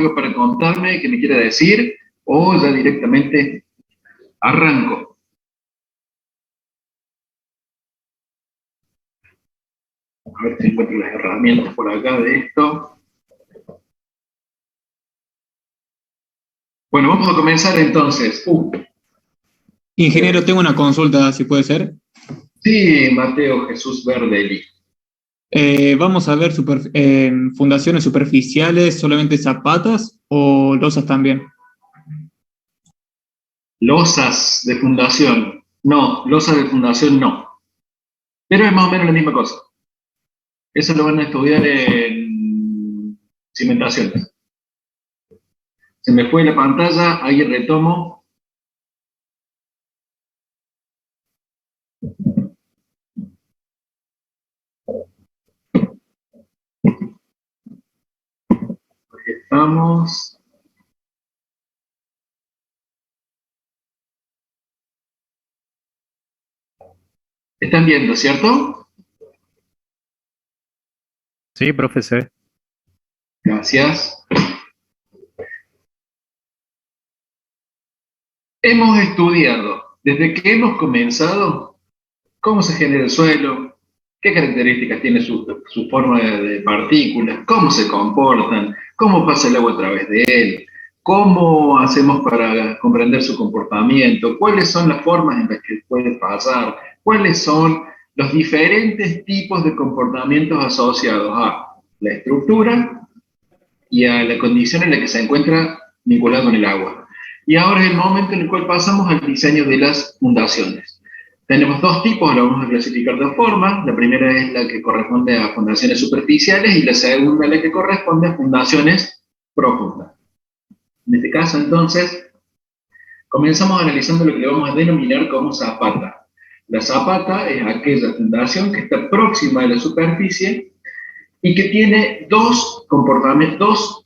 algo para contarme que me quiera decir o ya directamente arranco? A ver si encuentro las herramientas por acá de esto. Bueno, vamos a comenzar entonces. Ingeniero, tengo una consulta, si puede ser. Sí, Mateo Jesús Verdelli. Vamos a ver fundaciones superficiales, solamente zapatas o losas también. Losas de fundación. No, losas de fundación no. Pero es más o menos la misma cosa. Eso lo van a estudiar en cimentaciones. Se me fue la pantalla, ahí retomo. Aquí estamos. ¿Están viendo, cierto? Sí, profesor. Gracias. Hemos estudiado, desde que hemos comenzado, cómo se genera el suelo, qué características tiene su forma de partículas, cómo se comportan, cómo pasa el agua a través de él, cómo hacemos para comprender su comportamiento, cuáles son las formas en las que puede pasar, cuáles son los diferentes tipos de comportamientos asociados a la estructura y a la condición en la que se encuentra vinculado con el agua. Y ahora es el momento en el cual pasamos al diseño de las fundaciones. Tenemos dos tipos, lo vamos a clasificar de dos formas. La primera es la que corresponde a fundaciones superficiales y la segunda la que corresponde a fundaciones profundas. En este caso, entonces, comenzamos analizando lo que le vamos a denominar como zapata. La zapata es aquella fundación que está próxima a la superficie y que tiene dos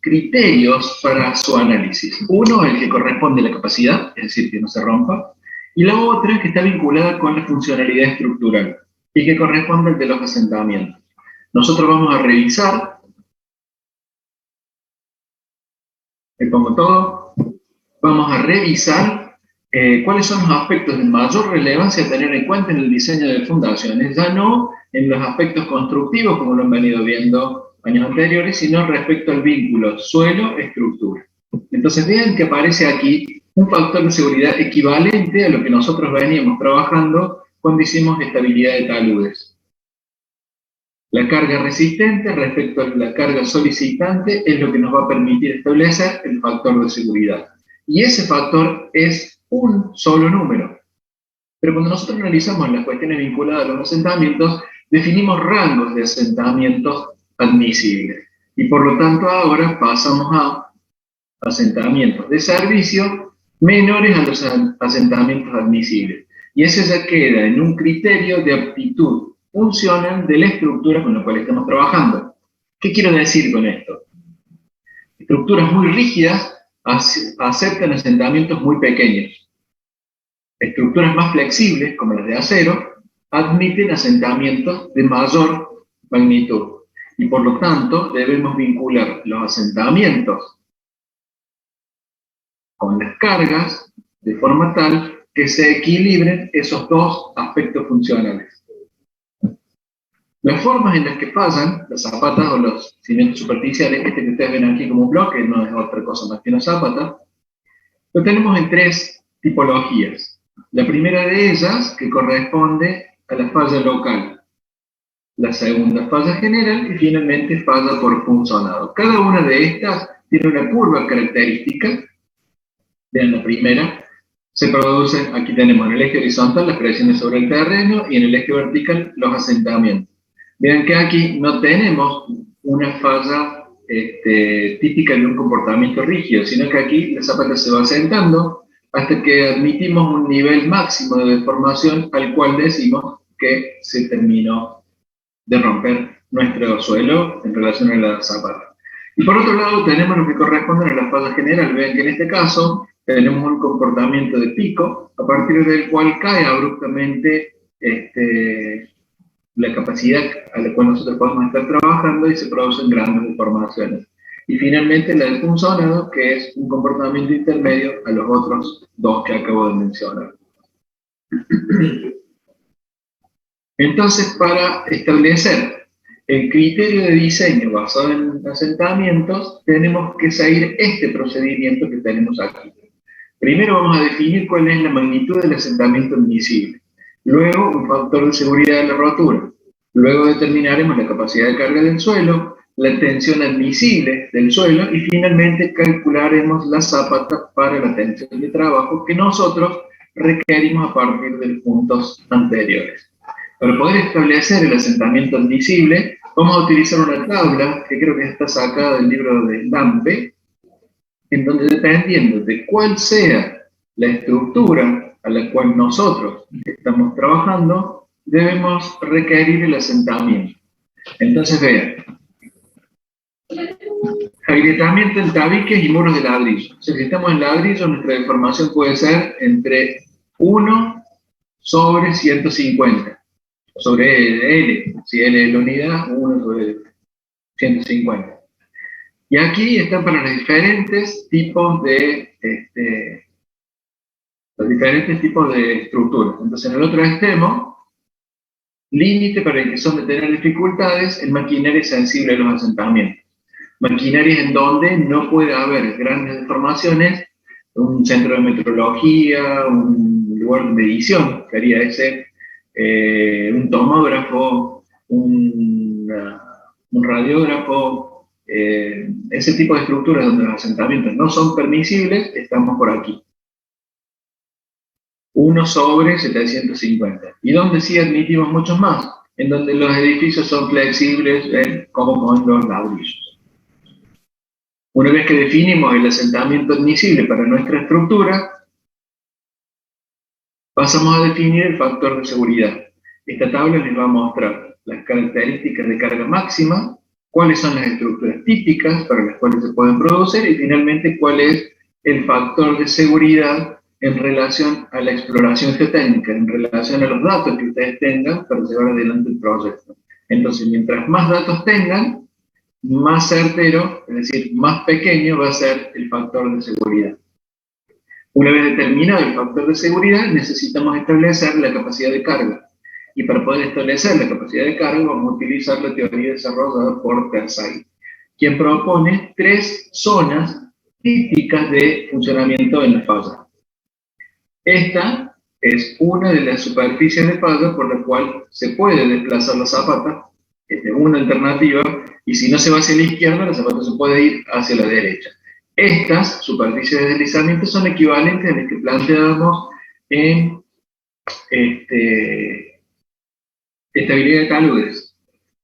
criterios para su análisis. Uno, el que corresponde a la capacidad, es decir, que no se rompa, y la otra que está vinculada con la funcionalidad estructural y que corresponde al de los asentamientos. Nosotros vamos a revisar, le pongo todo, vamos a revisar cuáles son los aspectos de mayor relevancia a tener en cuenta en el diseño de fundaciones, ya no en los aspectos constructivos, como lo han venido viendo años anteriores, sino respecto al vínculo suelo-estructura. Entonces vean que aparece aquí un factor de seguridad equivalente a lo que nosotros veníamos trabajando cuando hicimos estabilidad de taludes. La carga resistente respecto a la carga solicitante es lo que nos va a permitir establecer el factor de seguridad. Y ese factor es un solo número. Pero cuando nosotros analizamos las cuestiones vinculadas a los asentamientos, definimos rangos de asentamientos admisibles. Y por lo tanto ahora pasamos a asentamientos de servicio menores a los asentamientos admisibles. Y ese ya queda en un criterio de aptitud funcional de la estructura con la cual estamos trabajando. ¿Qué quiero decir con esto? Estructuras muy rígidas aceptan asentamientos muy pequeños. Estructuras más flexibles, como las de acero, admiten asentamientos de mayor magnitud. Y por lo tanto, debemos vincular los asentamientos con las cargas de forma tal que se equilibren esos dos aspectos funcionales. Las formas en las que fallan las zapatas o los cimientos superficiales, este que ustedes ven aquí como un bloque, no es otra cosa más que una zapata, lo tenemos en tres tipologías. La primera de ellas, que corresponde a la falla local. La segunda, falla general, y finalmente falla por punzonado. Cada una de estas tiene una curva característica. Vean la primera. Se producen, aquí tenemos en el eje horizontal las presiones sobre el terreno y en el eje vertical los asentamientos. Vean que aquí no tenemos una falla típica de un comportamiento rígido, sino que aquí la zapata se va asentando hasta que admitimos un nivel máximo de deformación al cual decimos que se terminó de romper nuestro suelo en relación a la zapata. Y por otro lado tenemos lo que corresponde a la falla general. Vean que en este caso tenemos un comportamiento de pico a partir del cual cae abruptamente la capacidad a la cual nosotros podemos estar trabajando y se producen grandes deformaciones. Y finalmente la del punzonado, que es un comportamiento intermedio a los otros dos que acabo de mencionar. Entonces, para establecer el criterio de diseño basado en asentamientos, tenemos que seguir este procedimiento que tenemos aquí. Primero vamos a definir cuál es la magnitud del asentamiento admisible. Luego, un factor de seguridad de la rotura. Luego determinaremos la capacidad de carga del suelo, la tensión admisible del suelo y finalmente calcularemos la zapata para la tensión de trabajo que nosotros requerimos a partir de los puntos anteriores. Para poder establecer el asentamiento admisible, vamos a utilizar una tabla que creo que está sacada del libro de Lampe, en donde dependiendo de cuál sea la estructura a la cual nosotros estamos trabajando, debemos requerir el asentamiento. Entonces, vean, agrietamiento en tabiques y muros de ladrillo. O sea, si estamos en ladrillo, nuestra deformación puede ser entre 1 sobre 150, sobre L, si L es la unidad, 1 sobre 150. Y aquí están para los diferentes tipos de estructuras. Entonces, en el otro extremo, límite para el que son de tener dificultades en maquinaria sensible a los asentamientos. Maquinarias en donde no puede haber grandes deformaciones, un centro de metrología, un lugar de medición, que haría ese, un tomógrafo, un radiógrafo, ese tipo de estructuras donde los asentamientos no son permisibles, estamos por aquí. 1 sobre 750. Y donde sí admitimos muchos más, en donde los edificios son flexibles, como con los ladrillos. Una vez que definimos el asentamiento admisible para nuestra estructura, pasamos a definir el factor de seguridad. Esta tabla les va a mostrar las características de carga máxima, cuáles son las estructuras típicas para las cuales se pueden producir y finalmente cuál es el factor de seguridad en relación a la exploración geotécnica, en relación a los datos que ustedes tengan para llevar adelante el proyecto. Entonces, mientras más datos tengan, más certero, es decir, más pequeño va a ser el factor de seguridad. Una vez determinado el factor de seguridad, necesitamos establecer la capacidad de carga. Y para poder establecer la capacidad de carga, vamos a utilizar la teoría desarrollada por Terzaghi, quien propone 3 zonas típicas de funcionamiento en la falla. Esta es una de las superficies de falla por la cual se puede desplazar la zapata, es una alternativa, y si no se va hacia la izquierda, la zapata se puede ir hacia la derecha. Estas superficies de deslizamiento son equivalentes a las que planteábamos en estabilidad de taludes.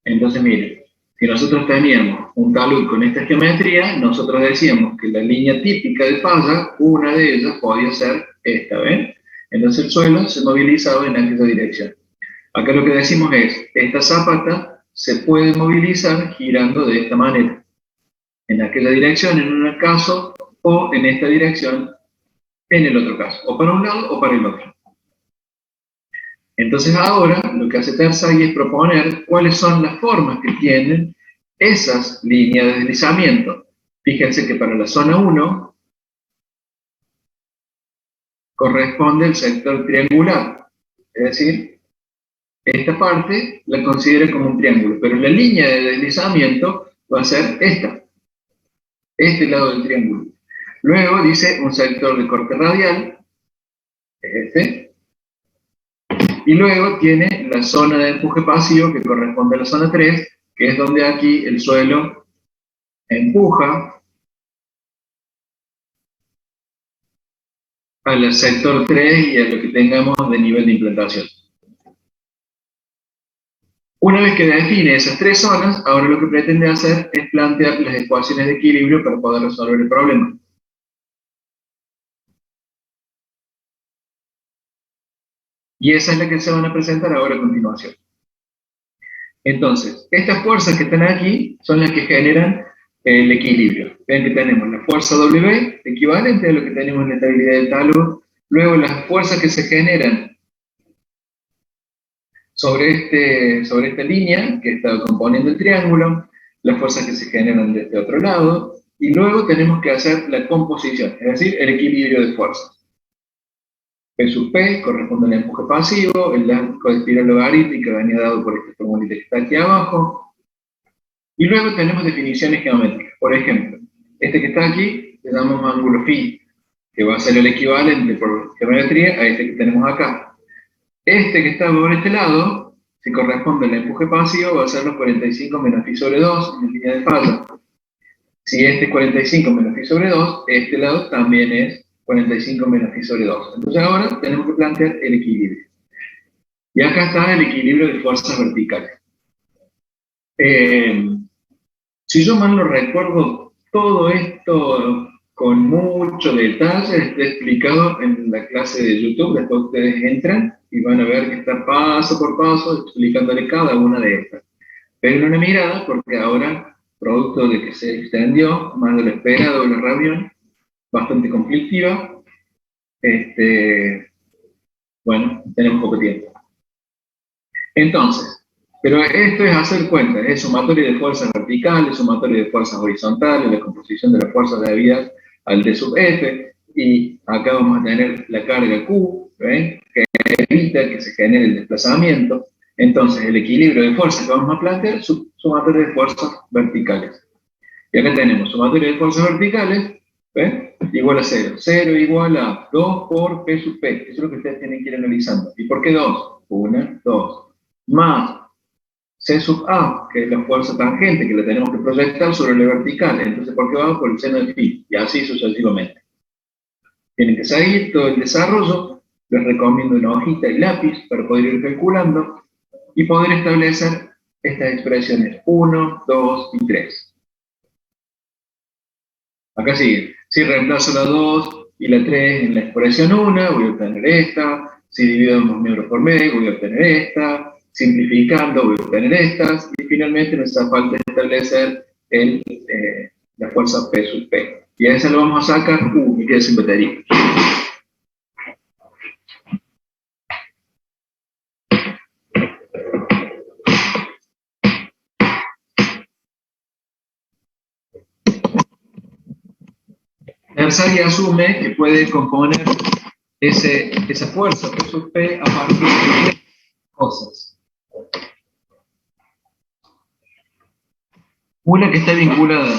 Entonces, miren, si nosotros teníamos un talud con esta geometría, nosotros decíamos que la línea típica de falla, una de ellas podía ser esta, ¿ven? Entonces el suelo se movilizaba en aquella dirección. Acá lo que decimos es, esta zapata se puede movilizar girando de esta manera. En aquella dirección en un caso, o en esta dirección en el otro caso. O para un lado o para el otro. Entonces ahora lo que hace Terzaghi es proponer cuáles son las formas que tienen esas líneas de deslizamiento. Fíjense que para la zona 1 corresponde el sector triangular. Es decir, esta parte la considera como un triángulo, pero la línea de deslizamiento va a ser esta. Este lado del triángulo. Luego dice un sector de corte radial, este. Y luego tiene la zona de empuje pasivo que corresponde a la zona 3, que es donde aquí el suelo empuja al sector 3 y a lo que tengamos de nivel de implantación. Una vez que define esas 3 zonas, ahora lo que pretende hacer es plantear las ecuaciones de equilibrio para poder resolver el problema. Y esa es la que se van a presentar ahora a continuación. Entonces, estas fuerzas que están aquí son las que generan el equilibrio. Ven que tenemos la fuerza W, equivalente a lo que tenemos en la estabilidad del talud. Luego las fuerzas que se generan sobre esta línea que está componiendo el triángulo. las fuerzas que se generan de este otro lado, y luego tenemos que hacer la composición, es decir, el equilibrio de fuerzas. P sub P corresponde al empuje pasivo, el arco de espiral logarítmica venía dado por este formulita que está aquí abajo, y luego tenemos definiciones geométricas. Por ejemplo, este que está aquí le llamamos ángulo phi, que va a ser el equivalente por geometría a este que tenemos acá. Este que está por este lado, si corresponde al empuje pasivo, va a ser los 45 menos phi sobre 2 en línea de falla. Si este es 45 menos phi sobre 2, este lado también es 45 menos phi sobre 2. Entonces ahora tenemos que plantear el equilibrio. Y acá está el equilibrio de fuerzas verticales. Si yo mal no recuerdo, todo esto con mucho detalle está explicado en la clase de YouTube. Después ustedes entran y van a ver que está paso por paso explicándole cada una de estas. Peguen una mirada porque ahora, producto de que se extendió más de lo esperado la reunión, bastante conflictiva, bueno, tenemos poco tiempo. Entonces, pero esto es hacer cuenta, es sumatoria de fuerzas verticales, sumatoria de fuerzas horizontales, la composición de las fuerzas debidas al D sub F, y acá vamos a tener la carga Q, ¿ven? Que evita que se genere el desplazamiento. Entonces, el equilibrio de fuerzas que vamos a plantear, sumatoria de fuerzas verticales. Y acá tenemos sumatoria de fuerzas verticales, ¿ven? Igual a 0. 0 igual a 2 por P sub P. Eso es lo que ustedes tienen que ir analizando. ¿Y por qué 2? 1, 2. Más C sub A, que es la fuerza tangente, que la tenemos que proyectar sobre la vertical. Entonces, ¿por qué va? Por el seno de phi. Y así sucesivamente. Tienen que seguir todo el desarrollo. Les recomiendo una hojita y lápiz para poder ir calculando y poder establecer estas expresiones 1, 2 y 3. Acá sigue. Si reemplazo la 2 y la 3 en la expresión 1, voy a obtener esta. Si divido ambos miembros por medio, voy a obtener esta. Simplificando, voy a obtener estas. Y finalmente nos hace falta establecer la fuerza P sub P. Y a esa lo vamos a sacar. Me quedé sin batería. Erzagi asume que puede componer esa fuerza P sub P a partir de tres cosas. Una que está vinculada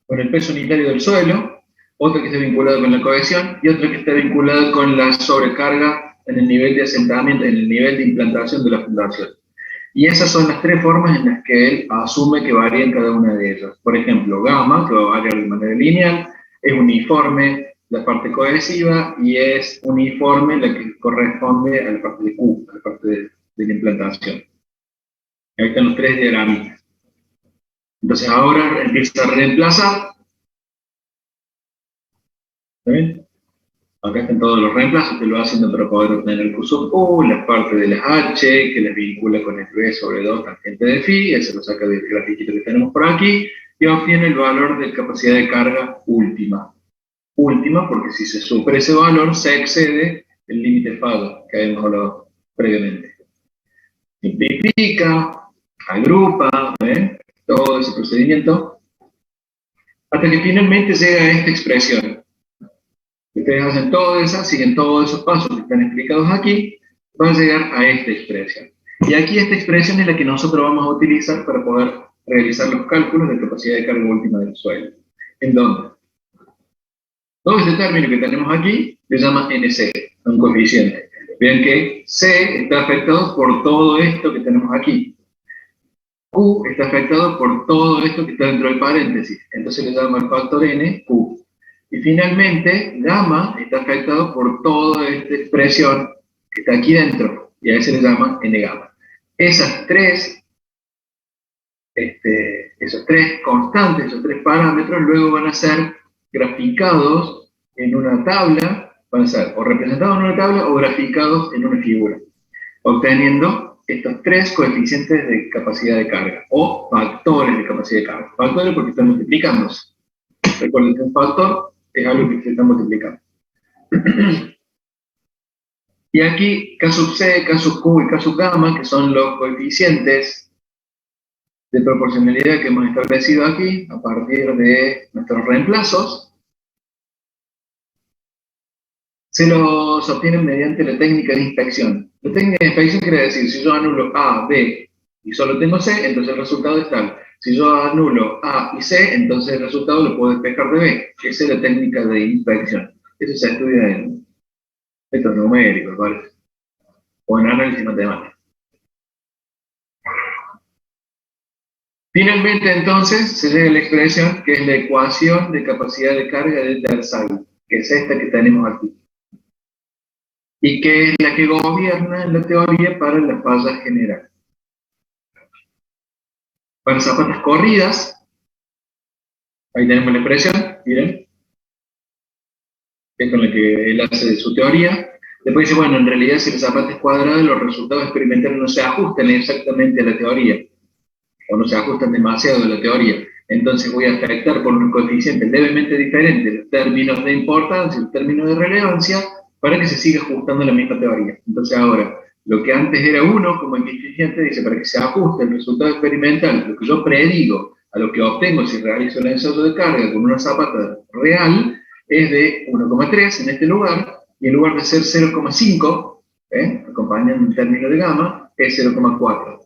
con el peso unitario del suelo, otra que está vinculada con la cohesión y otra que está vinculada con la sobrecarga en el nivel de asentamiento, en el nivel de implantación de la fundación. Y esas son las tres formas en las que él asume que varían cada una de ellas. Por ejemplo, gamma, que va a variar de manera lineal, es uniforme la parte cohesiva y es uniforme la que corresponde a la parte de Q, a la parte de la implantación. Ahí están los tres diagramitas. Entonces ahora empieza a reemplazar. ¿Está bien? Acá están todos los reemplazos que lo hacen para poder obtener el Q sub U, la parte de las H, que les vincula con el V sobre 2 tangente de phi, eso lo saca del grafiquito que tenemos por aquí, y obtiene el valor de capacidad de carga última. Última porque si se supera ese valor, se excede el límite FADO, que habíamos hablado previamente. Simplifica, agrupa, todo ese procedimiento, hasta que finalmente llega a esta expresión. Ustedes hacen todo eso, siguen todos esos pasos que están explicados aquí, van a llegar a esta expresión. Y aquí esta expresión es la que nosotros vamos a utilizar para poder realizar los cálculos de capacidad de carga última del suelo. ¿En dónde? Todo este término que tenemos aquí se llama NC, un coeficiente. Vean que C está afectado por todo esto que tenemos aquí. Q está afectado por todo esto que está dentro del paréntesis. Entonces le llamo el factor N, Q. Y finalmente, gamma está afectado por toda esta expresión que está aquí dentro, y a ese le llama N gamma. Esos tres constantes, esos tres parámetros, luego van a ser graficados en una tabla, van a ser o representados en una tabla o graficados en una figura, obteniendo estos tres coeficientes de capacidad de carga, o factores de capacidad de carga. Factores porque están multiplicándose. Recuerden que un factor es algo que se está multiplicando. Y aquí K sub C, K sub Q y K sub gamma, que son los coeficientes de proporcionalidad que hemos establecido aquí, a partir de nuestros reemplazos, se los obtienen mediante la técnica de inspección. La técnica de inspección quiere decir, si yo anulo A, B y solo tengo C, entonces el resultado es tal. Si yo anulo A y C, entonces el resultado lo puedo despejar de B. Esa es la técnica de inspección. Eso se estudia en métodos numéricos, ¿vale? O en análisis matemático. Finalmente, entonces, se llega a la expresión que es la ecuación de capacidad de carga de Terzaghi, que es esta que tenemos aquí, y que es la que gobierna en la teoría para la falla general. Para zapatas corridas, ahí tenemos la expresión, miren, que es con la que él hace su teoría. Después dice, bueno, en realidad si la zapata es cuadrada, los resultados experimentales no se ajustan exactamente a la teoría, o no se ajustan demasiado a la teoría. Entonces voy a afectar por un coeficiente levemente diferente los términos de importancia, los términos de relevancia, para que se siga ajustando a la misma teoría. Entonces ahora, lo que antes era 1 como coeficiente, dice, para que se ajuste el resultado experimental, lo que yo predigo a lo que obtengo si realizo el ensayo de carga con una zapata real, es de 1,3 en este lugar, y en lugar de ser 0,5, acompañando un término de gamma, es 0,4.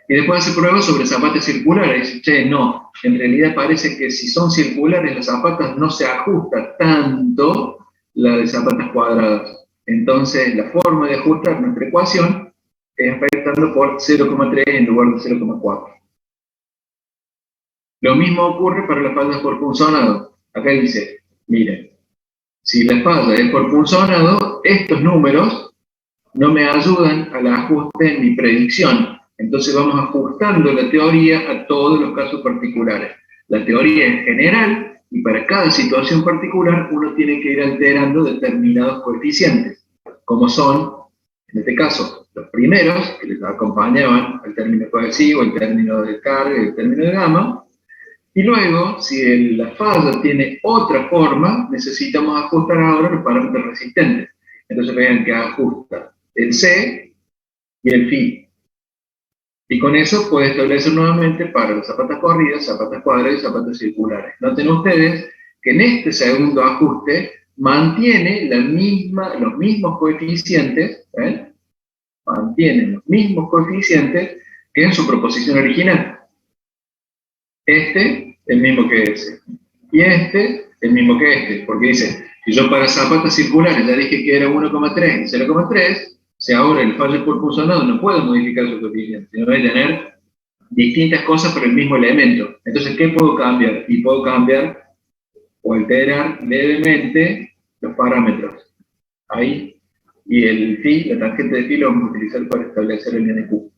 Y después hace pruebas sobre zapatas circulares. Y dice, che, no, en realidad parece que si son circulares las zapatas no se ajusta tanto la de zapatas cuadradas. Entonces la forma de ajustar nuestra ecuación es afectando por 0,3 en lugar de 0,4. Lo mismo ocurre para las fallas por punzonado. Acá dice, miren, si la falla es por punzonado, estos números no me ayudan al ajuste en mi predicción. Entonces vamos ajustando la teoría a todos los casos particulares. La teoría es general y para cada situación particular uno tiene que ir alterando determinados coeficientes, como son, en este caso, los primeros que les acompañaban al término cohesivo, el término de carga y el término de gamma. Y luego, si la falla tiene otra forma, necesitamos ajustar ahora los parámetros resistentes. Entonces vean que ajusta el C y el Φ. Y con eso puede establecer nuevamente para las zapatas corridas, zapatas cuadradas y zapatas circulares. Noten ustedes que en este segundo ajuste mantiene los mismos coeficientes, mantienen los mismos coeficientes que en su proposición original. Este, el mismo que ese. Y este, el mismo que este. Porque dice, si yo para zapatas circulares ya dije que era 1,3 y 0,3, si ahora el fallo por punzonado no puedo modificar su coeficiente, sino voy a tener distintas cosas por el mismo elemento. Entonces, ¿qué puedo cambiar? Y puedo cambiar o alterar levemente los parámetros. Ahí. Y el phi, la tangente de phi, lo vamos a utilizar para establecer el NQ.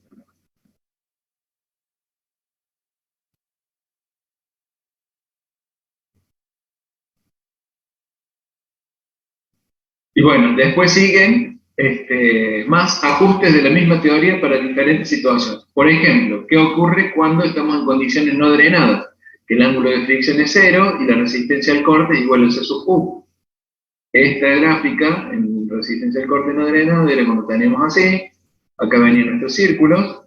Y bueno, después siguen más ajustes de la misma teoría para diferentes situaciones. Por ejemplo, ¿qué ocurre cuando estamos en condiciones no drenadas? Que el ángulo de fricción es 0 y la resistencia al corte es igual a C sub U. Esta gráfica, en resistencia al corte no drenado, era como teníamos así. Acá venían nuestros círculos.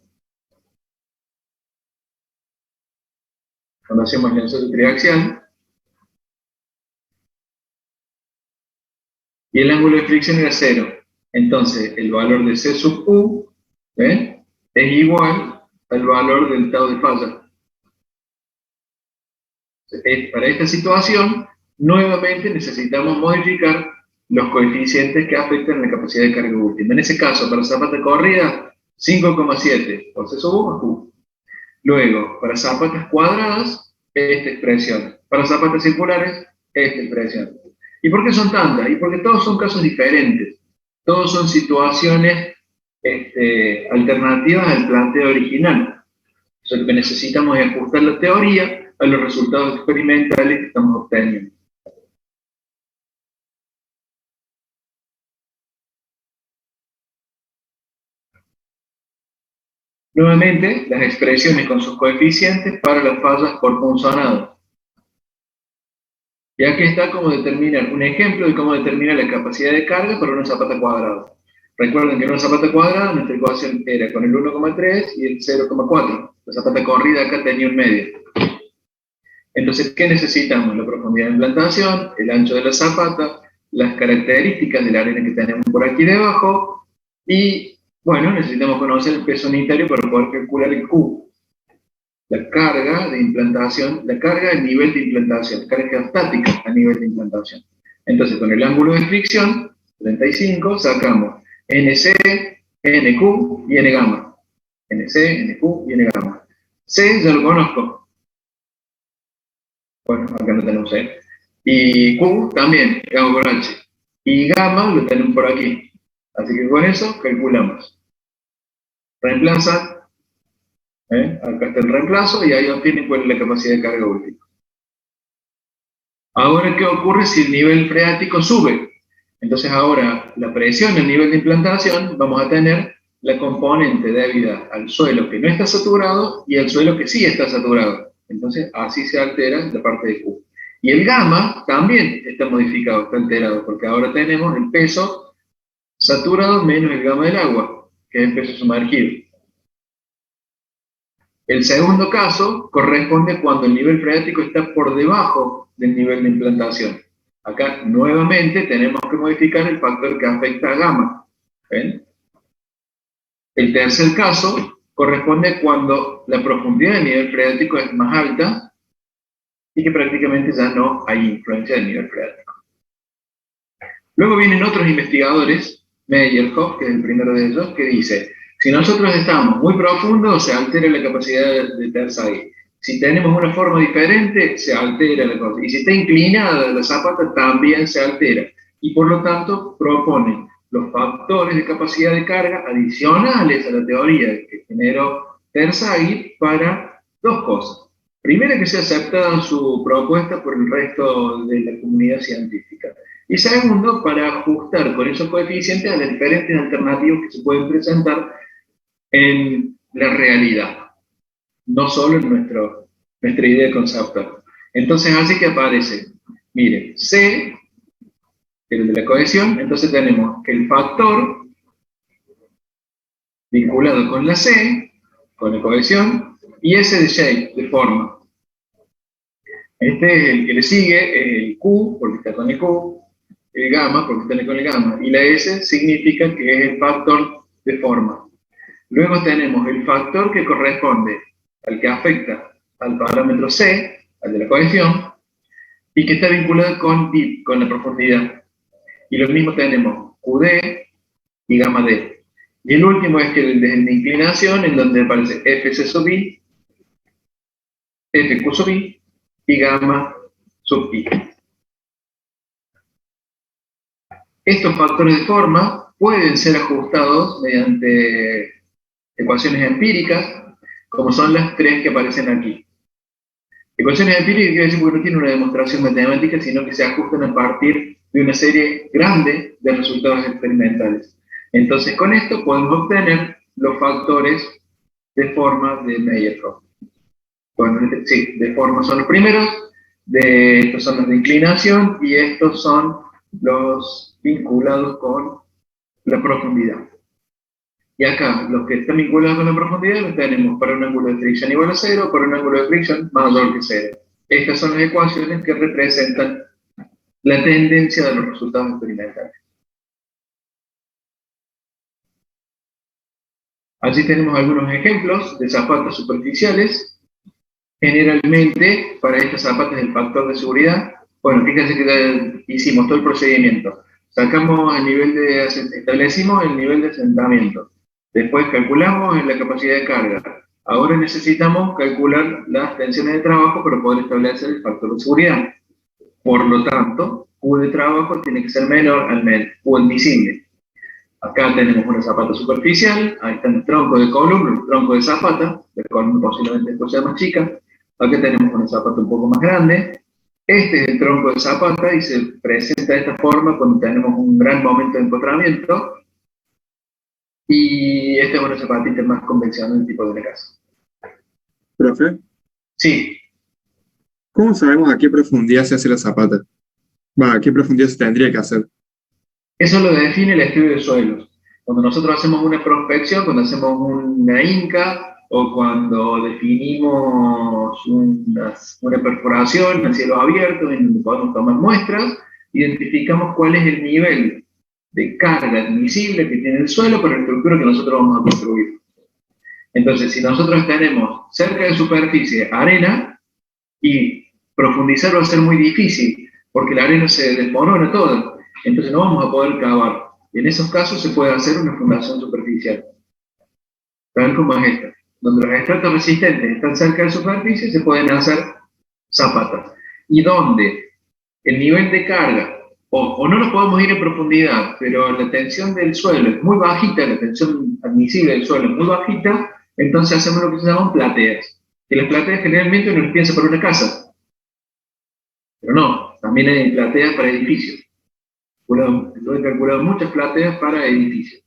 Cuando hacemos el ensayo triaxial. Y el ángulo de fricción era 0. Entonces, el valor de C sub U es igual al valor del estado de falla. Para esta situación, nuevamente necesitamos modificar los coeficientes que afectan la capacidad de carga última. En ese caso, para zapata corrida, 5,7 por C sub U más Q. Luego, para zapatas cuadradas, esta expresión. Para zapatas circulares, esta expresión. ¿Y por qué son tantas? Y porque todos son casos diferentes. Todos son situaciones alternativas al planteo original. Entonces, lo que necesitamos es ajustar la teoría a los resultados experimentales que estamos obteniendo. Nuevamente, las expresiones con sus coeficientes para las fallas por punzonado. Y aquí está cómo determinar un ejemplo de cómo determinar la capacidad de carga para una zapata cuadrada. Recuerden que en una zapata cuadrada nuestra ecuación era con el 1,3 y el 0,4. La zapata corrida acá tenía un medio. Entonces, ¿qué necesitamos? La profundidad de implantación, el ancho de la zapata, las características de la arena que tenemos por aquí debajo y, bueno, necesitamos conocer el peso unitario para poder calcular el Q. La carga de implantación, la carga del nivel de implantación, la carga geostática a nivel de implantación. Entonces, con el ángulo de fricción, 35, sacamos NC, NQ y N gamma. NC, NQ y N gamma. C ya lo conozco. Bueno, acá no tenemos C. Y Q también, gamma por H. Y gamma lo tenemos por aquí. Así que con eso calculamos. Reemplaza, acá está el reemplazo y ahí obtienen cuál es la capacidad de carga última. Ahora, ¿qué ocurre si el nivel freático sube? Entonces ahora la presión, el nivel de implantación, vamos a tener la componente debida al suelo que no está saturado y al suelo que sí está saturado. Entonces así se altera la parte de Q. Y el gamma también está modificado, está alterado, porque ahora tenemos el peso saturado menos el gamma del agua, que es el peso sumergido. El segundo caso corresponde cuando el nivel freático está por debajo del nivel de implantación. Acá nuevamente tenemos que modificar el factor que afecta a gamma. ¿Ven? El tercer caso corresponde cuando la profundidad del nivel freático es más alta y que prácticamente ya no hay influencia del nivel freático. Luego vienen otros investigadores, Meyerhoff, que es el primero de ellos, que dice: si nosotros estamos muy profundos, se altera la capacidad de Tersaghi. Si tenemos una forma diferente, se altera la cosa. Y si está inclinada la zapata, también se altera. Y por lo tanto, propone los factores de capacidad de carga adicionales a la teoría que generó Tersaghi para dos cosas. Primero, que sea aceptada su propuesta por el resto de la comunidad científica. Y segundo, para ajustar con esos coeficientes a las diferentes alternativas que se pueden presentar en la realidad, no solo en nuestra idea conceptual. Entonces, así que aparece, miren, C, el de la cohesión, entonces tenemos que el factor vinculado con la C, con la cohesión, y S de shape, de forma. Este es el que le sigue, el Q, porque está con el Q, el gamma, porque está con el gamma, y la S significa que es el factor de forma. Luego tenemos el factor que corresponde al que afecta al parámetro C, al de la cohesión, y que está vinculado con dip, con la profundidad. Y lo mismo tenemos QD y gamma D. Y el último es que el de inclinación, en donde aparece FC sub I, FQ sub I y gamma sub I. Estos factores de forma pueden ser ajustados mediante ecuaciones empíricas, como son las tres que aparecen aquí. Ecuaciones empíricas quiere decir porque no tiene una demostración matemática, sino que se ajustan a partir de una serie grande de resultados experimentales. Entonces, con esto podemos obtener los factores de forma de Meyerhoff. Bueno, sí, de forma son los primeros, estos son los de inclinación y estos son los vinculados con la profundidad. Y acá, los que están vinculados con la profundidad los tenemos para un ángulo de fricción igual a 0, para un ángulo de fricción mayor que 0. Estas son las ecuaciones que representan la tendencia de los resultados experimentales. Allí tenemos algunos ejemplos de zapatas superficiales. Generalmente, para estas zapatas el factor de seguridad, bueno, fíjense que hicimos todo el procedimiento. Establecimos el nivel de asentamiento. Después calculamos la capacidad de carga. Ahora necesitamos calcular las tensiones de trabajo para poder establecer el factor de seguridad. Por lo tanto, Q de trabajo tiene que ser menor al Q admisible. Acá tenemos una zapata superficial, ahí está el tronco de columna, el tronco de zapata, la columna posiblemente esto sea más chica. Acá tenemos una zapata un poco más grande. Este es el tronco de zapata y se presenta de esta forma cuando tenemos un gran momento de empotramiento. Y esta es una zapatita más convencional, tipo de la casa. Profe, Sí, ¿cómo sabemos a qué profundidad se hace la zapata? ¿A qué profundidad se tendría que hacer? eso lo define el estudio de suelos. Cuando nosotros hacemos una prospección, cuando hacemos una INCA o cuando definimos una perforación a cielo abierto en donde podemos tomar muestras, identificamos cuál es el nivel de carga admisible que tiene el suelo para la estructura que nosotros vamos a construir. Entonces, si nosotros tenemos cerca de superficie arena, y profundizar va a ser muy difícil, porque la arena se desmorona toda, entonces no vamos a poder cavar. En esos casos se puede hacer una fundación superficial, tal como es esta. Donde los estratos resistentes están cerca de superficie, se pueden hacer zapatas. Y donde el nivel de carga, o no nos podemos ir en profundidad, pero la tensión del suelo es muy bajita, la tensión admisible del suelo es muy bajita, entonces hacemos lo que se llaman plateas. Que las plateas generalmente uno las piensa para una casa, pero no, también hay plateas para edificios. Yo he calculado muchas plateas para edificios.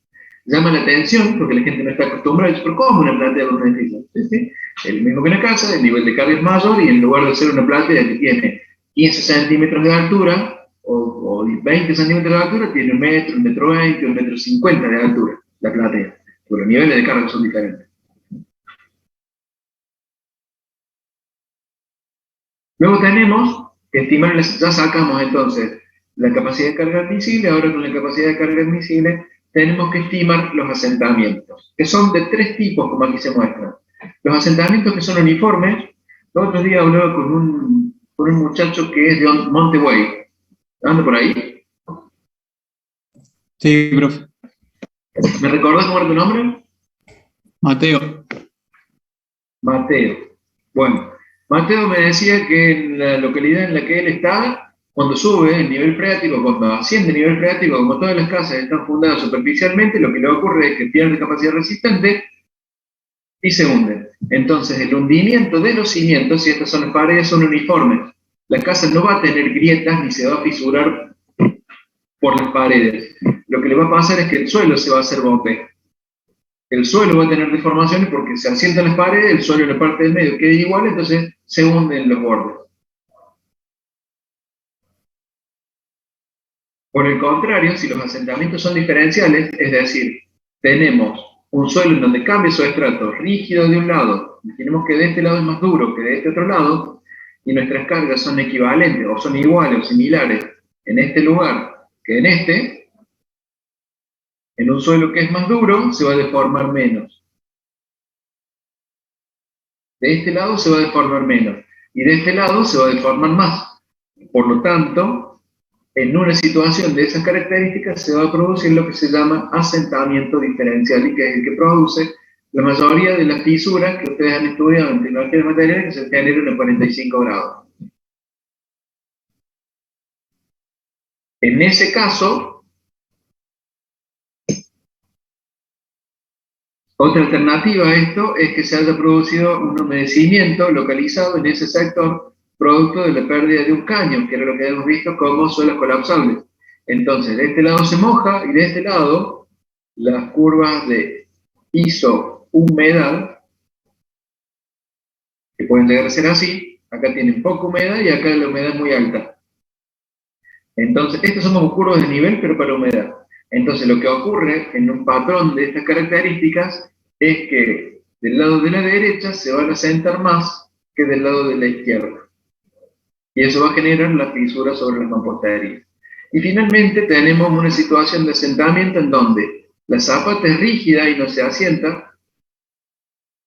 Llama la atención porque la gente no está acostumbrada a decir, pero ¿cómo una platea para un edificio? ¿Sí? El mismo que una casa, el nivel de carga es mayor y en lugar de ser una platea que tiene 15 centímetros de altura o 20 centímetros de altura, tiene 1 metro 20, 1,50 m de altura, la platea. Pero los niveles de carga son diferentes. Luego tenemos que estimar, ya sacamos entonces la capacidad de carga admisible, ahora con la capacidad de carga admisible tenemos que estimar los asentamientos, que son de 3 tipos, como aquí se muestra. Los asentamientos que son uniformes, el otro día hablaba con un muchacho que es de Monterey. ¿Anda por ahí? Sí, profe. ¿Me recordás cómo era tu nombre? Mateo. Mateo. Bueno, Mateo me decía que en la localidad en la que él está, cuando sube el nivel freático, cuando asciende el nivel freático, como todas las casas están fundadas superficialmente, lo que le ocurre es que pierde capacidad resistente y se hunden. Entonces, el hundimiento de los cimientos, si estas son las paredes, son uniformes. La casa no va a tener grietas ni se va a fisurar por las paredes. Lo que le va a pasar es que el suelo se va a hacer bombeo. El suelo va a tener deformaciones porque se asientan las paredes, el suelo en la parte del medio queda igual, entonces se hunden los bordes. Por el contrario, si los asentamientos son diferenciales, es decir, tenemos un suelo en donde cambia su estrato rígido de un lado, imaginemos que de este lado es más duro que de este otro lado, y nuestras cargas son equivalentes o son iguales o similares en este lugar que en este, en un suelo que es más duro se va a deformar menos. De este lado se va a deformar menos y de este lado se va a deformar más. Por lo tanto, en una situación de esas características se va a producir lo que se llama asentamiento diferencial y que es el que produce la mayoría de las fisuras que ustedes han estudiado en tecnología de materiales que se generan en 45 grados. En ese caso, otra alternativa a esto es que se haya producido un humedecimiento localizado en ese sector producto de la pérdida de un caño, que era lo que hemos visto como suelos colapsables. Entonces, de este lado se moja y de este lado las curvas de iso-humedad, que pueden llegar a ser así, acá tienen poca humedad y acá la humedad es muy alta. Entonces, estos son como curvas de nivel, pero para humedad. Entonces, lo que ocurre en un patrón de estas características es que del lado de la derecha se van a asentar más que del lado de la izquierda. Y eso va a generar la fisura sobre las mamposterías. Y finalmente tenemos una situación de asentamiento en donde la zapata es rígida y no se asienta.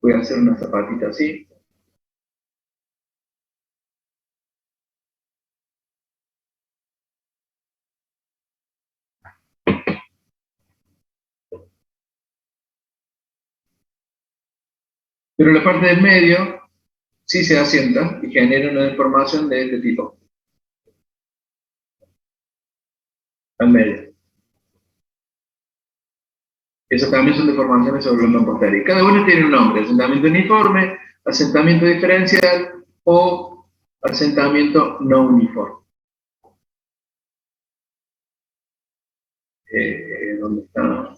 Voy a hacer una zapatita así. Pero la parte del medio sí se asienta y genera una deformación de este tipo. Al medio. Esas también son deformaciones sobre la mampostería. Cada uno tiene un nombre: asentamiento uniforme, asentamiento diferencial o asentamiento no uniforme. ¿Dónde está?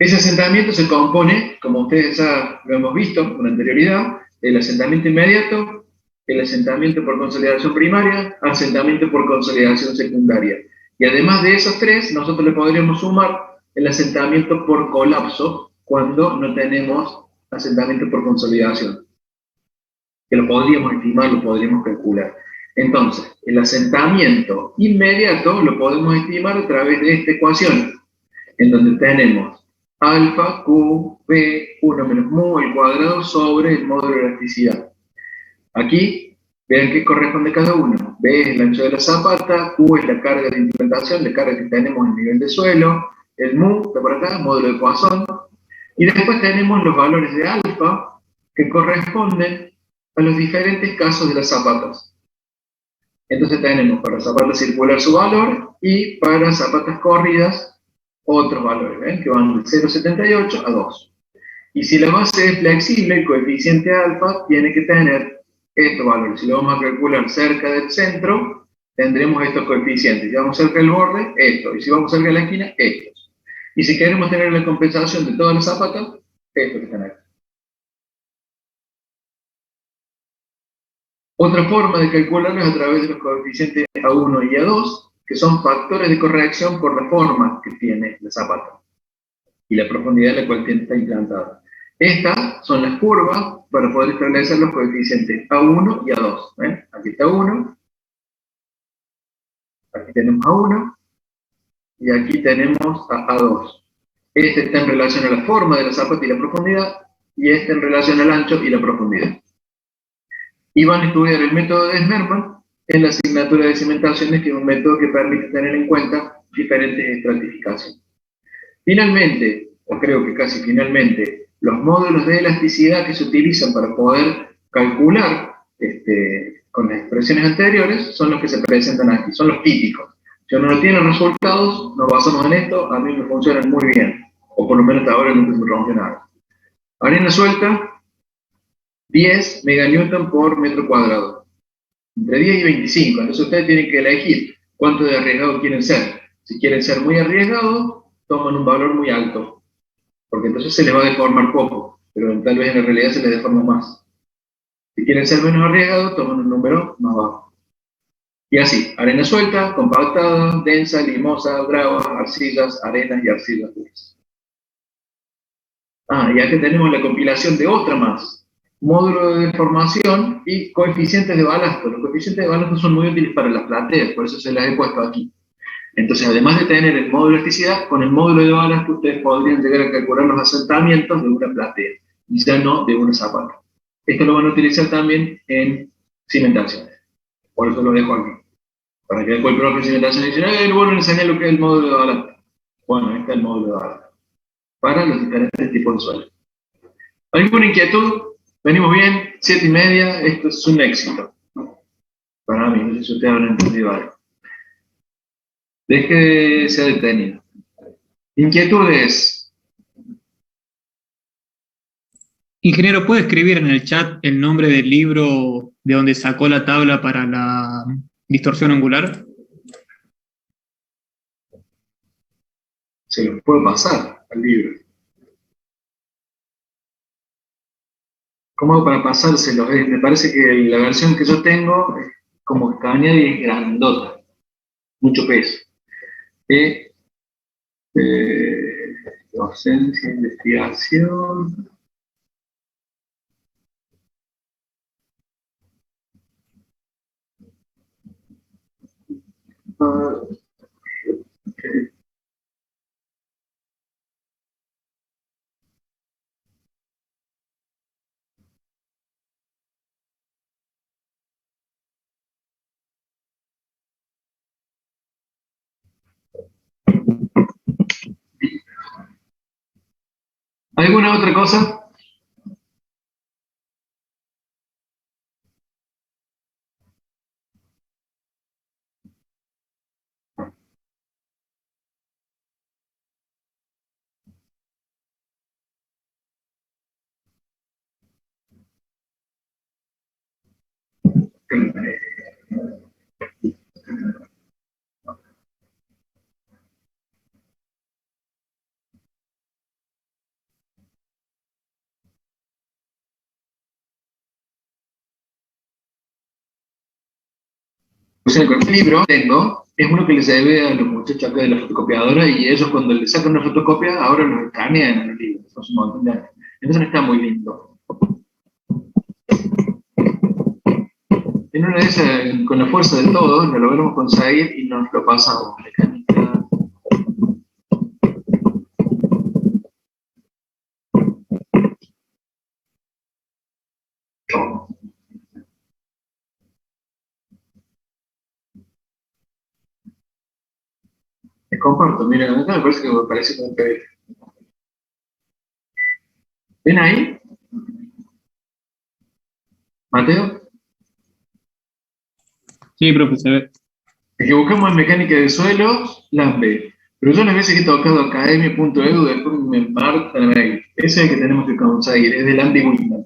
Ese asentamiento se compone, como ustedes ya lo hemos visto con anterioridad, del asentamiento inmediato, el asentamiento por consolidación primaria, asentamiento por consolidación secundaria. Y además de esos tres, nosotros le podríamos sumar el asentamiento por colapso cuando no tenemos asentamiento por consolidación, que lo podríamos estimar, lo podríamos calcular. Entonces, el asentamiento inmediato lo podemos estimar a través de esta ecuación, en donde tenemos alfa q b 1 menos mu al cuadrado sobre el módulo de elasticidad. Aquí, vean qué corresponde cada uno. B es el ancho de la zapata, Q es la carga de implementación, la carga que tenemos en el nivel de suelo, el mu, está por acá, módulo de Poisson, y después tenemos los valores de alfa que corresponden a los diferentes casos de las zapatas. Entonces tenemos para zapatas circular su valor y para zapatas corridas otros valores, ¿ven? Que van de 0,78 a 2. Y si la base es flexible, el coeficiente alfa tiene que tener estos valores. Si lo vamos a calcular cerca del centro, tendremos estos coeficientes. Si vamos cerca del borde, esto. Y si vamos cerca de la esquina, estos. Y si queremos tener la compensación de todas las zapatas, estos que están aquí. Otra forma de calcularlo es a través de los coeficientes A1 y A2, que son factores de corrección por la forma que tiene la zapata y la profundidad en la cual está implantada. Estas son las curvas para poder establecer los coeficientes A1 y A2. ¿Ven? Aquí está 1, aquí tenemos A1 y aquí tenemos a A2. Este está en relación a la forma de la zapata y la profundidad, y este en relación al ancho y la profundidad. Y van a estudiar el método de Smerman en la asignatura de cimentaciones, que es un método que permite tener en cuenta diferentes estratificaciones. Finalmente, o creo que casi finalmente, los módulos de elasticidad que se utilizan para poder calcular con las expresiones anteriores son los que se presentan aquí, son los típicos. Si uno no tiene resultados, nos basamos en esto, a mí me funcionan muy bien, o por lo menos hasta ahora nunca me rompió nada. Arena suelta, 10 meganewton por metro cuadrado, entre 10 y 25, entonces ustedes tienen que elegir cuánto de arriesgado quieren ser. Si quieren ser muy arriesgados, toman un valor muy alto, porque entonces se les va a deformar poco, pero tal vez en la realidad se les deforma más. Si quieren ser menos arriesgados, toman un número más bajo. Y así, arena suelta, compactada, densa, limosa, grava, arcillas, arenas y arcillas duras. Y aquí tenemos la compilación de otra más. Módulo de deformación y coeficientes de balasto. Los coeficientes de balasto son muy útiles para las plateas, por eso se las he puesto aquí. Entonces, además de tener el módulo de elasticidad, con el módulo de balasto ustedes podrían llegar a calcular los asentamientos de una platea, y ya no de una zapata. Esto lo van a utilizar también en cimentaciones. Por eso lo dejo aquí. Para que después el profe de cimentación dice, bueno, le enseñé lo que es el módulo de balasto. Bueno, ahí está el módulo de balasto. Para los diferentes tipos de suelo. ¿Alguna inquietud? Venimos bien, 7:30, esto es un éxito. Para mí, no sé si ustedes habrán entendido algo. Deje de ser detenido. Inquietudes. Ingeniero, ¿puede escribir en el chat el nombre del libro de donde sacó la tabla para la distorsión angular? Se los puedo pasar al libro. ¿Cómo hago para pasárselos? Me parece que la versión que yo tengo es como escaneada y es grandota. Mucho peso. Docencia, investigación. Okay. ¿Alguna otra cosa? O sea, con el libro tengo, es uno que les debe a los muchachos acá de la fotocopiadora y ellos cuando le sacan una fotocopia, ahora los escanean en los libros. Son un montón de años. Entonces está muy lindo. En una de esas, con la fuerza de todos, lo logramos conseguir y nos lo pasamos. Mecánica. Les comparto, mira, acá me parece que me parece como un PDF. ¿Ven ahí, Mateo? Sí, profe, se ve. Es que buscamos en mecánica de suelos, las B. Pero yo las veces que he tocado academia.edu, después me marca la mail. Ese es el que tenemos que conseguir, es del Andy Whitman.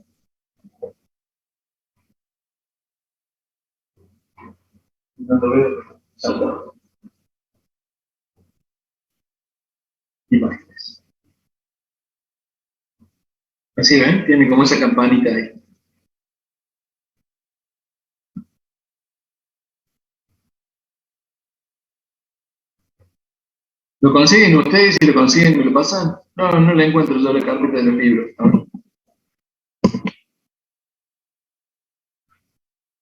No lo veo. Saltado. Imágenes. Así ven, tiene como esa campanita ahí. ¿Lo consiguen ustedes? Si lo consiguen, ¿me lo pasan? No, no la encuentro yo la carpeta de los libros. ¿No?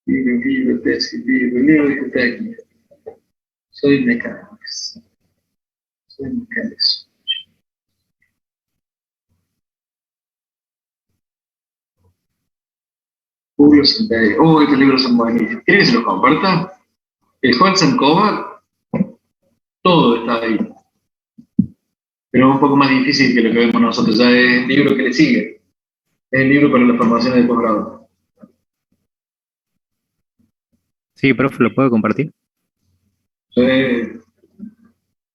Libro, tesis, libro de técnica. Soy mecánico. Soy mecánico. Julio Santiago. Oh, estos libros son buenísimos. ¿Quieren que se los comparta? El Juan Sancova, todo está ahí. Pero es un poco más difícil que lo que vemos nosotros. Ya es el libro que le sigue. Es el libro para la formación de posgrado. Sí, profe, ¿lo puedo compartir? Es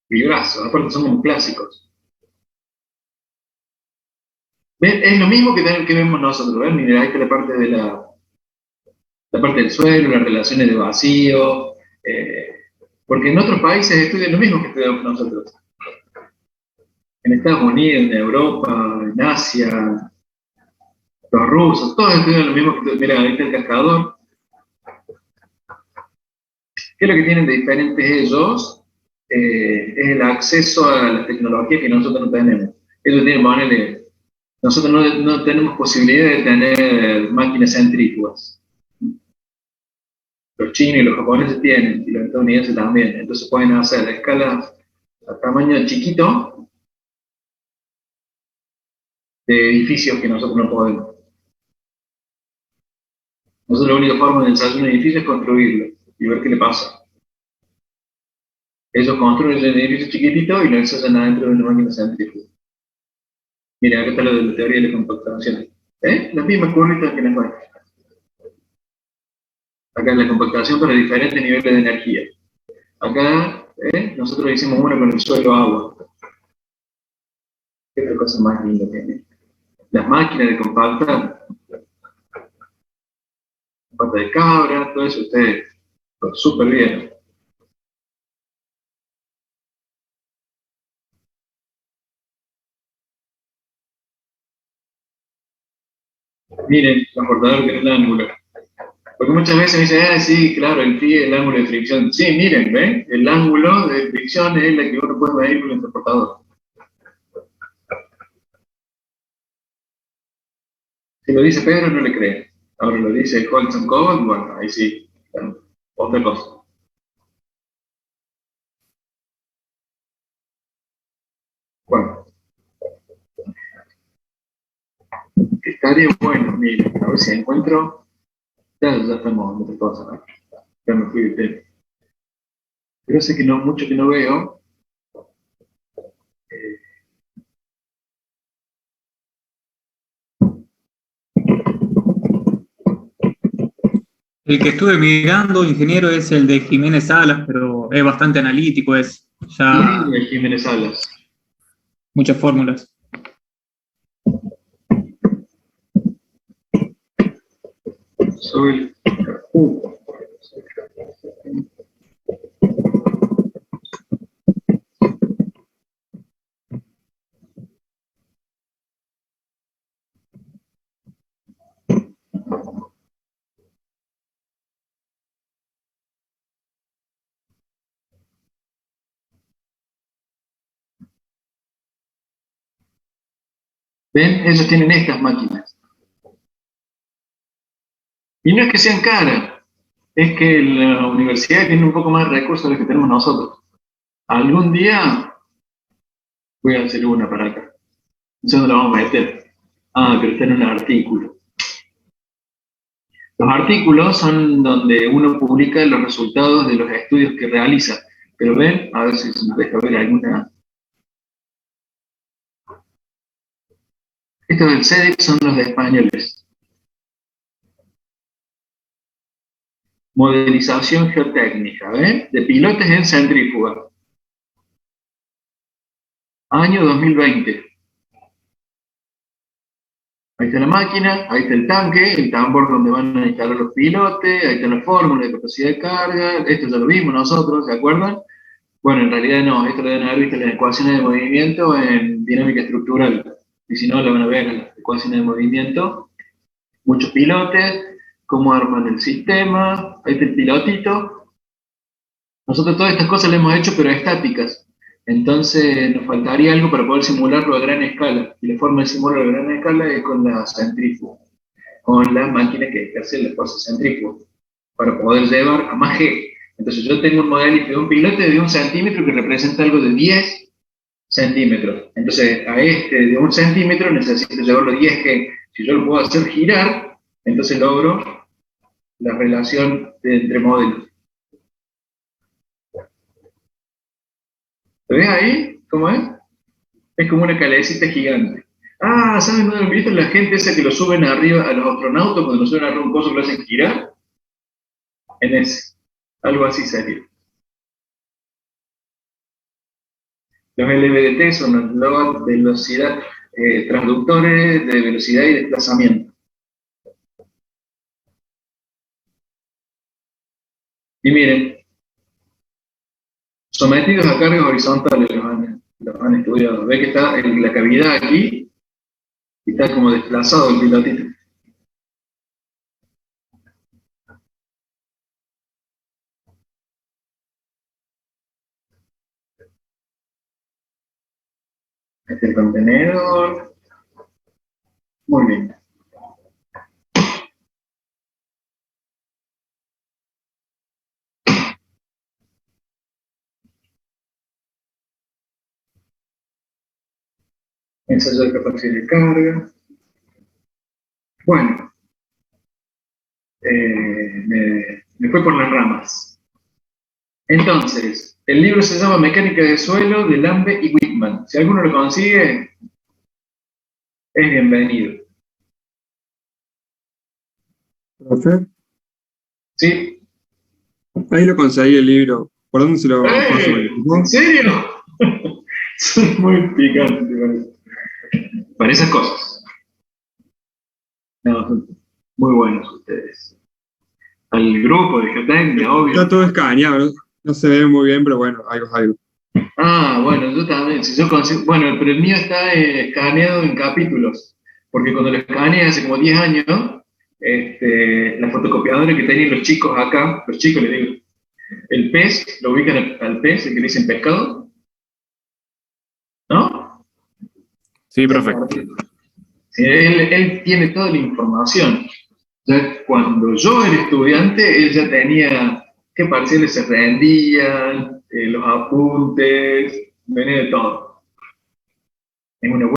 librazo. Aparte son como clásicos. ¿Ven? Es lo mismo que vemos nosotros. ¿Ven? Mira, ahí está la parte del suelo, las relaciones de vacío. eh, porque en otros países estudian lo mismo que estudiamos nosotros. En Estados Unidos, en Europa, en Asia, los rusos, todos estudian lo mismo que mira, ahí está el cascador. ¿Qué es lo que tienen de diferentes ellos? Es el acceso a la tecnología que nosotros no tenemos. Ellos tienen, ponele, nosotros no tenemos posibilidad de tener máquinas centrífugas. Los chinos y los japoneses tienen, y los estadounidenses también. Entonces pueden hacer a escala a tamaño chiquito de edificios que nosotros no podemos. Nosotros la única forma de ensayar un edificio es construirlo y ver qué le pasa. Ellos construyen el edificio chiquitito y lo ensayan adentro de una máquina centrífuga. Mira, acá está lo de la teoría de la compactación. ¿Eh? Las mismas curritas que las nuestras. Acá es la compactación para diferentes niveles de energía. Acá, nosotros hicimos una con el suelo agua. ¿Qué otra cosa más linda tiene? Las máquinas de compactar, pata de cabra, todo eso ustedes, súper bien. Miren, el transportador que es el ángulo. Porque muchas veces me dicen, sí, claro, el phi es el ángulo de fricción. Sí, miren, ¿ven? El ángulo de fricción es la que uno puede medir con el transportador. Si lo dice Pedro, no le creen. Ahora lo dice Holton Cobalt, bueno, ahí sí, otra cosa. Bueno, estaría bueno, miren, a ver si encuentro. Ya estamos en otra cosa, ¿no? Ya me fui de tema. Pero sé que no, mucho que no veo. eh, El que estuve mirando, ingeniero, es el de Jiménez Salas, pero es bastante analítico, es ya y Jiménez Salas. muchas fórmulas. Soy. ¿Ven? Ellos tienen estas máquinas. Y no es que sean caras, es que la universidad tiene un poco más de recursos de los que tenemos nosotros. Algún día voy a hacer una para acá. ¿Dónde la vamos a meter? Ah, pero está en un artículo. Los artículos son donde uno publica los resultados de los estudios que realiza. Pero ven, a ver si se nos deja ver alguna. Estos del CEDEX son los de españoles. Modelización geotécnica, ¿ven? De pilotes en centrífuga. Año 2020. Ahí está la máquina, ahí está el tanque, el tambor donde van a instalar los pilotes, ahí está la fórmula de capacidad de carga, esto ya lo vimos nosotros, ¿se acuerdan? Bueno, en realidad no, esto lo deben haber visto en las ecuaciones de movimiento en dinámica estructural, y si no, lo van a ver en las ecuaciones de movimiento. Muchos pilotes, cómo arman el sistema, ahí está el pilotito. Nosotros todas estas cosas las hemos hecho, pero estáticas. Entonces nos faltaría algo para poder simularlo a gran escala. Y la forma de simularlo a gran escala es con la centrífuga, con la máquina que ejerce la fuerza centrífuga, para poder llevar a más G. Entonces yo tengo un modelito de un pilote de 1 centímetro que representa algo de 10 centímetros. Entonces a este de 1 centímetro necesito llevarlo 10 G. Si yo lo puedo hacer girar, entonces logro la relación entre modelos. ¿Lo ves ahí? ¿Cómo es? Es como una calecita gigante. Ah, ¿saben dónde lo visto? La gente esa que lo suben arriba a los astronautas, cuando lo suben arriba a un coso que lo hacen girar. En ese. Algo así sería. Los LVDT son los velocidad, transductores de velocidad y desplazamiento. Y miren, sometidos a cargas horizontales los han estudiado. Ve que está en la cavidad aquí y está como desplazado el pilotito. Este es el contenedor. Muy bien. Ensayo de capacidad de carga. Bueno, me fue por las ramas. Entonces, el libro se llama Mecánica de suelo de Lambe y Whitman. Si alguno lo consigue, es bienvenido. ¿Profe? ¿Sí? Ahí lo conseguí el libro. ¿Por dónde se lo paso? ¿En serio? Soy muy picante para esas cosas. No, son muy buenos ustedes. Al grupo de geotecnia, obvio. Está todo escaneado, ¿no? No se ve muy bien, pero bueno, algo es algo. Ah, bueno, yo también. Si yo consigo, bueno, pero el mío está escaneado en capítulos. Porque cuando lo escaneé hace como 10 años, la fotocopiadora que tenían los chicos acá, los chicos les digo, el pez, lo ubican al pez, el que le dicen pescado, ¿no? Sí, profe. Sí, él tiene toda la información. Entonces, cuando yo era estudiante, él ya tenía qué parciales se rendían, los apuntes, venía de todo. Es una